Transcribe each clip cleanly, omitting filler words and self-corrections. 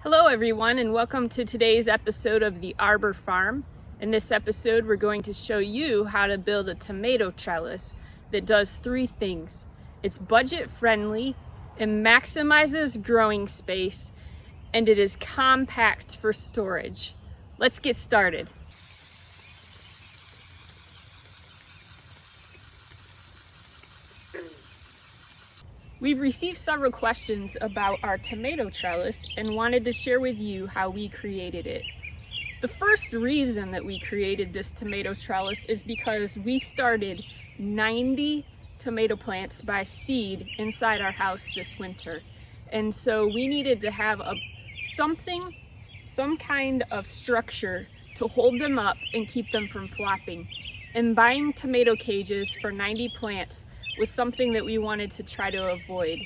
Hello everyone, and welcome to today's episode of the Arbor Farm. In this episode we're going to show you how to build a tomato trellis that does three things. It's budget friendly, it maximizes growing space, and it is compact for storage. Let's get started. We've received several questions about our tomato trellis and wanted to share with you how we created it. The first reason that we created this tomato trellis is because we started 90 tomato plants by seed inside our house this winter. And so we needed to have some kind of structure to hold them up and keep them from flopping. And buying tomato cages for 90 plants was something that we wanted to try to avoid.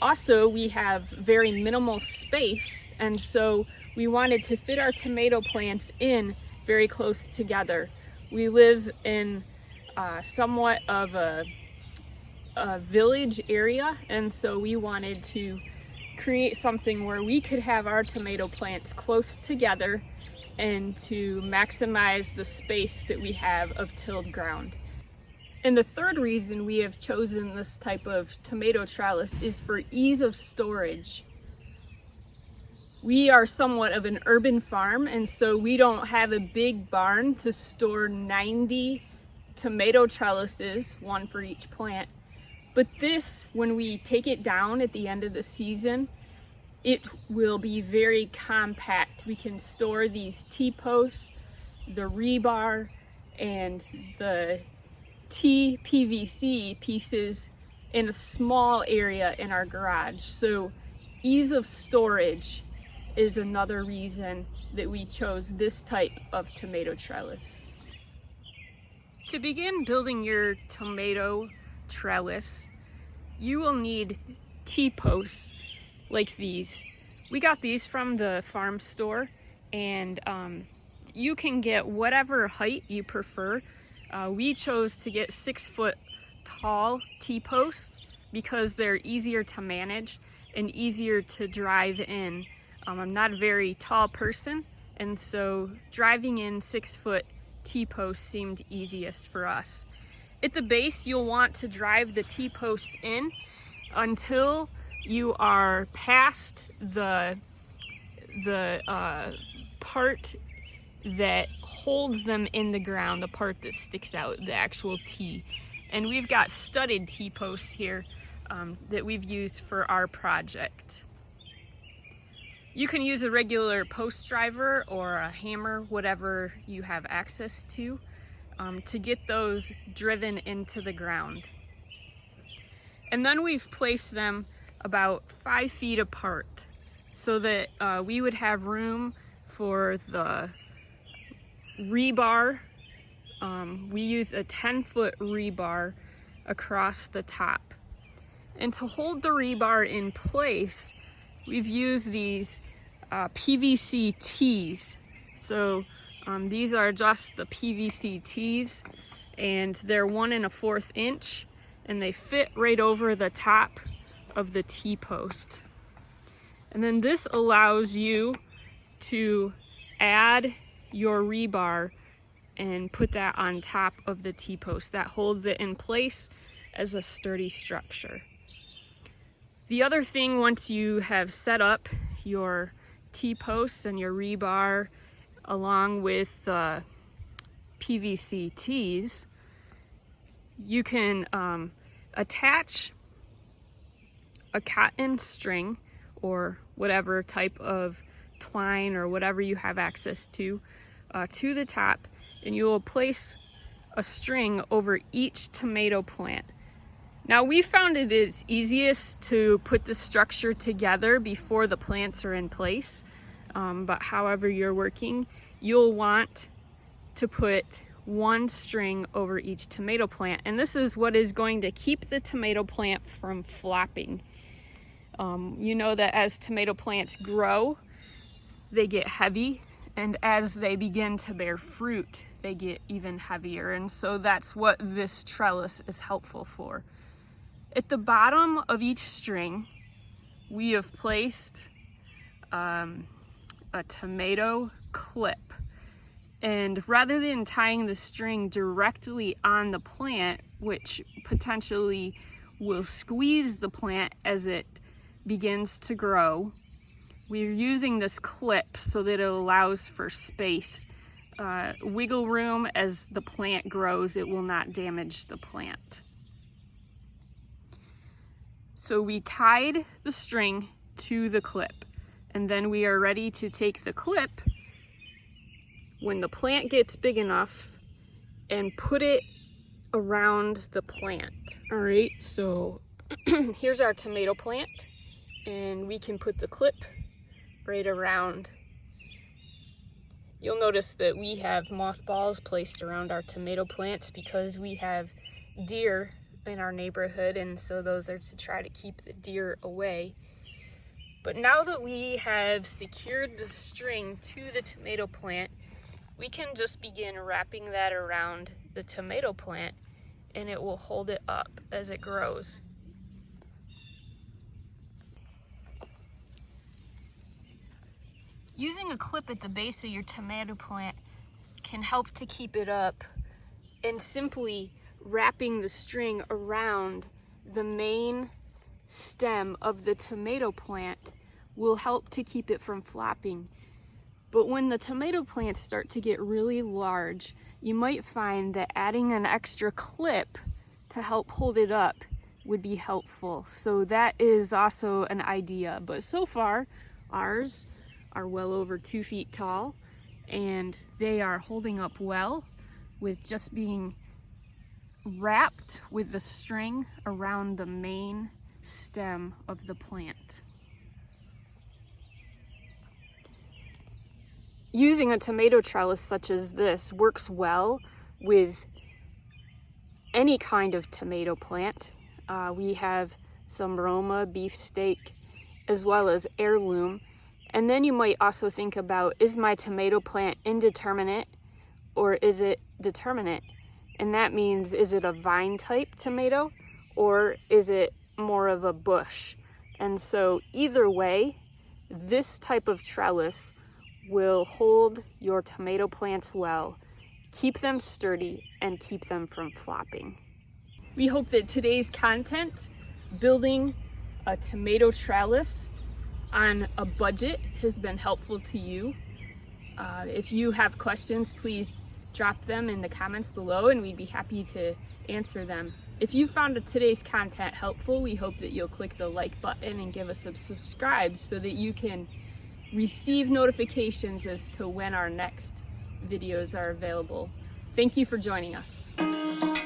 Also, we have very minimal space, and so we wanted to fit our tomato plants in very close together. We live in somewhat of a village area, and so we wanted to create something where we could have our tomato plants close together and to maximize the space that we have of tilled ground. And the third reason we have chosen this type of tomato trellis is for ease of storage. We are somewhat of an urban farm, and so we don't have a big barn to store 90 tomato trellises, one for each plant. But this, when we take it down at the end of the season, it will be very compact. We can store these T-posts, the rebar, and the PVC pieces in a small area in our garage. So ease of storage is another reason that we chose this type of tomato trellis. To begin building your tomato trellis, you will need T-posts like these. We got these from the farm store, and you can get whatever height you prefer. We chose to get 6-foot tall T-posts because they're easier to manage and easier to drive in. I'm not a very tall person, and so driving in 6-foot T-posts seemed easiest for us. At the base, you'll want to drive the T-posts in until you are past the part that holds them in the ground, the part that sticks out, the actual T. And we've got studded T-posts here that we've used for our project. You can use a regular post driver or a hammer, whatever you have access to get those driven into the ground. And then we've placed them about 5 feet apart so that we would have room for the rebar. We use a 10-foot rebar across the top. And to hold the rebar in place, we've used these PVC tees. So these are just the PVC tees, and they're 1 1/4 inch, and they fit right over the top of the T-post. And then this allows you to add your rebar and put that on top of the T-post. That holds it in place as a sturdy structure. The other thing, once you have set up your T-posts and your rebar along with the PVC tees, you can attach a cotton string or whatever type of twine or whatever you have access to the top, and you will place a string over each tomato plant. Now, we found it is easiest to put the structure together before the plants are in place, but however you're working, you'll want to put 1 string over each tomato plant, and this is what is going to keep the tomato plant from flopping. You know that as tomato plants grow, they get heavy, and as they begin to bear fruit, they get even heavier, and so that's what this trellis is helpful for. At the bottom of each string, we have placed a tomato clip. And rather than tying the string directly on the plant, which potentially will squeeze the plant as it begins to grow, we're using this clip so that it allows for space, wiggle room as the plant grows. It will not damage the plant. So we tied the string to the clip, and then we are ready to take the clip when the plant gets big enough and put it around the plant. All right, so here's our tomato plant, and we can put the clip right around. You'll notice that we have mothballs placed around our tomato plants because we have deer in our neighborhood, and so those are to try to keep the deer away. But now that we have secured the string to the tomato plant, we can just begin wrapping that around the tomato plant, and it will hold it up as it grows. Using a clip at the base of your tomato plant can help to keep it up, and simply wrapping the string around the main stem of the tomato plant will help to keep it from flopping. But when the tomato plants start to get really large, you might find that adding an extra clip to help hold it up would be helpful. So that is also an idea. But so far, ours are well over 2 feet tall, and they are holding up well with just being wrapped with the string around the main stem of the plant. Using a tomato trellis such as this works well with any kind of tomato plant. We have some Roma, beefsteak, as well as heirloom. And then you might also think about, is my tomato plant indeterminate or is it determinate? And that means, is it a vine type tomato or is it more of a bush? And so either way, this type of trellis will hold your tomato plants well, keep them sturdy, and keep them from flopping. We hope that today's content, building a tomato trellis on a budget, has been helpful to you. If you have questions, please drop them in the comments below and we'd be happy to answer them. If you found today's content helpful, we hope that you'll click the like button and give us a subscribe so that you can receive notifications as to when our next videos are available. Thank you for joining us.